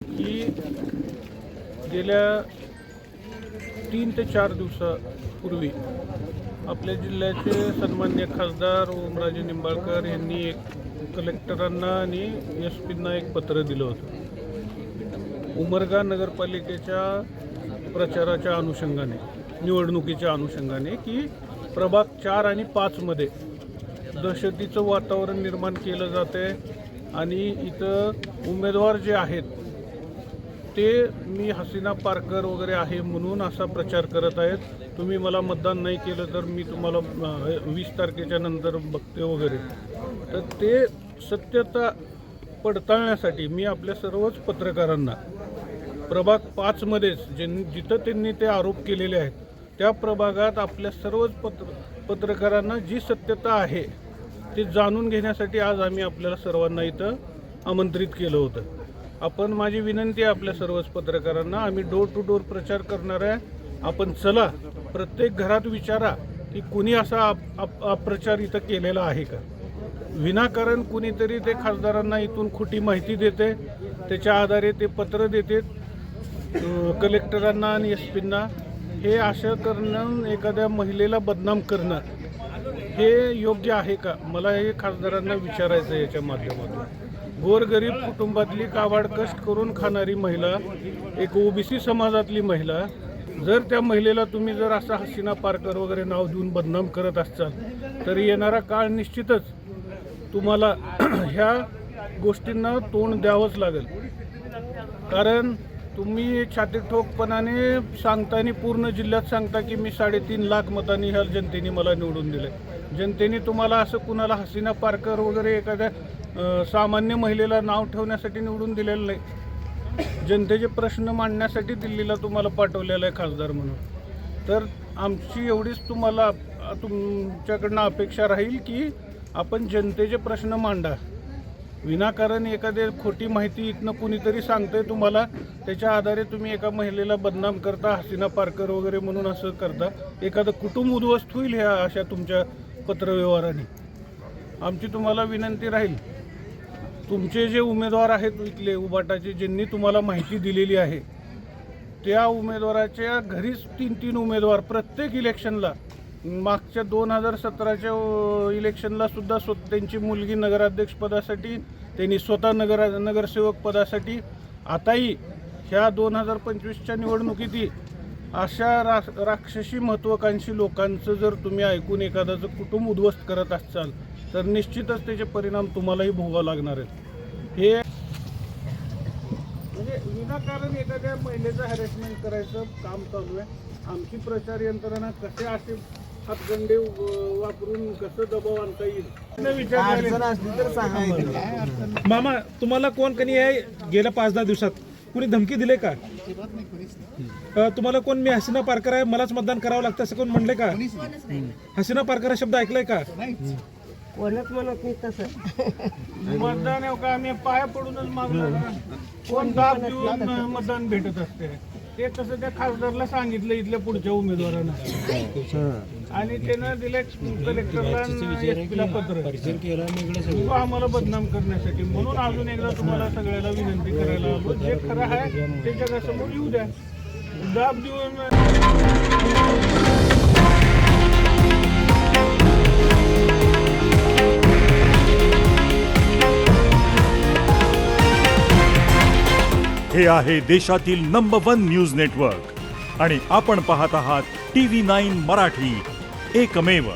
की गेल्या 3 ते 4 दिवसापूर्वी आपल्या जिल्ह्याचे सन्माननीय खासदार ओमराजे निंबाळकर यांनी एक कलेक्टरांना आणि एस.पींना एक पत्र दिलं होतं. उमरगा नगरपालिकेच्या प्रचाराच्या अनुषंगाने, निवडणुकीच्या अनुषंगाने की प्रभाग 4 आणि 5 मध्ये दहशतीचं वातावरण निर्माण केलं जाते आणि इथं उमेदवार जे आहेत ते मी हसीना पारकर वगैरे आहे म्हणून असा प्रचार करत आहेत. तुम्ही मला मतदान नाही केलं तर मी तुम्हाला 20 तारखेच्या नंतर बघते वगैरे. तर ते सत्यता पडताळण्यासाठी मी आपल्या सर्वच पत्रकारांना प्रभाग 5 मध्येच जिथं त्यांनी ते आरोप केलेले आहेत त्या प्रभागात आपल्या सर्वच पत्रकारांना जी सत्यता आहे ते जाणून घेण्यासाठी आज आम्ही आपल्याला सर्वांना इथं आमंत्रित केलं होतं. आपण माझी विनंती आहे आपल्या सर्वच पत्रकारांना, आम्ही डोर टू डोर प्रचार करणार आहे. आपण चला प्रत्येक घरात विचारा की कुणी असा अप्रचार इथं केलेला आहे का. विनाकारण कुणीतरी ते खासदारांना इथून खोटी माहिती देते, त्याच्या आधारे ते पत्र देते कलेक्टरांना आणि एस.पींना. हे असं करणं, एखाद्या महिलेला बदनाम करणं हे योग्य आहे का, मला हे खासदारांना विचारायचं आहे. याच्या माध्यमातून गोरगरीब कुटुंबातली काबाड कष्ट करून खाणारी महिला, एक ओबीसी समाजातली महिला, जर त्या महिलेला तुम्ही जर असा हसीना पारकर वगैरे नाव देऊन बदनाम करत असाल तर येणारा काळ निश्चितच तुम्हाला ह्या गोष्टींना तोंड द्यावंच लागेल. कारण तुम्ही छातीठोकपणाने सांगता आणि पूर्ण जिल्ह्यात सांगता की मी 3.5 लाख मतांनी ह्या जनतेने मला निवडून दिले. जनतेने तुम्हाला असं कुणाला हसीना पारकर वगैरे एखाद्या सामान्य महिलेला नाव ठेवण्यासाठी निवडून दिलेलं नाही. जनतेचे प्रश्न मांडण्यासाठी दिल्लीला तुम्हाला पाठवलेलं आहे खासदार म्हणून. तर आमची एवढीच तुम्हाला तुमच्याकडनं अपेक्षा राहील की आपण जनतेचे प्रश्न मांडा. विनाकारण एखादी खोटी माहिती इथनं कुणीतरी सांगतंय तुम्हाला, त्याच्या आधारे तुम्ही एका महिलेला बदनाम करता, हसीना पारकर वगैरे म्हणून असं करता. एखादं कुटुंब उद्ध्वस्त होईल ह्या अशा तुमच्या पत्रव्यवहाराने. आमची तुम्हाला विनंती राहील, तुमचे जे उमेदवार आहेत इथले उबाटाचे, ज्यांनी तुम्हाला माहिती दिलेली आहे त्या उमेदवाराच्या घरीच 3-3 उमेदवार प्रत्येक इलेक्शनला, मागच्या 2017च्या इलेक्शनला सुद्धा त्यांची मुलगी नगराध्यक्षपदासाठी, त्यांनी स्वतः नगरसेवक पदासाठी, आताही ह्या 2025च्या निवडणुकीतही अशा राक्षसी महत्त्वाकांक्षी लोकांचं जर तुम्ही ऐकून एखाद्याचं कुटुंब उद्ध्वस्त करत असाल तर निश्चितच त्याचे परिणाम तुम्हालाही भोगावे लागणार आहेत. हे म्हणजे विनाकारण एखाद्या महिलेचं हॅरेसमेंट करायचं काम चालू आहे. आमची प्रचार यंत्रणा कसे असे हातगंडे वापरून कसं दबाव आणता येईल मामा, तुम्हाला कोण कधी आहे गेल्या 5-10 दिवसात कुणी धमकी दिले का? तुम्हाला कोण मी हसीना पारकर आहे मलाच मतदान करावं लागतं असं कोण म्हणले का? हसीना पारकर हा शब्द ऐकलाय का? कोणच म्हणत नाही तसं. मतदान का आम्ही पाया पडूनच मागणार. कोण दाब देऊन मतदान भेटत असते ते तसं त्या खासदारला सांगितलं इथल्या पुढच्या उमेदवारानं आणि त्यानं दिले कलेक्टरला एस.पीला पत्र आम्हाला बदनाम करण्यासाठी. म्हणून अजून एकदा तुम्हाला सगळ्याला विनंती करायला हवं, जे खरं आहे ते जगासमोर येऊ द्या. दाब देऊन हे आहे देशातील नंबर 1 न्यूज नेटवर्क आणि आपण पाहत आहात TV9 मराठी, एकमेव.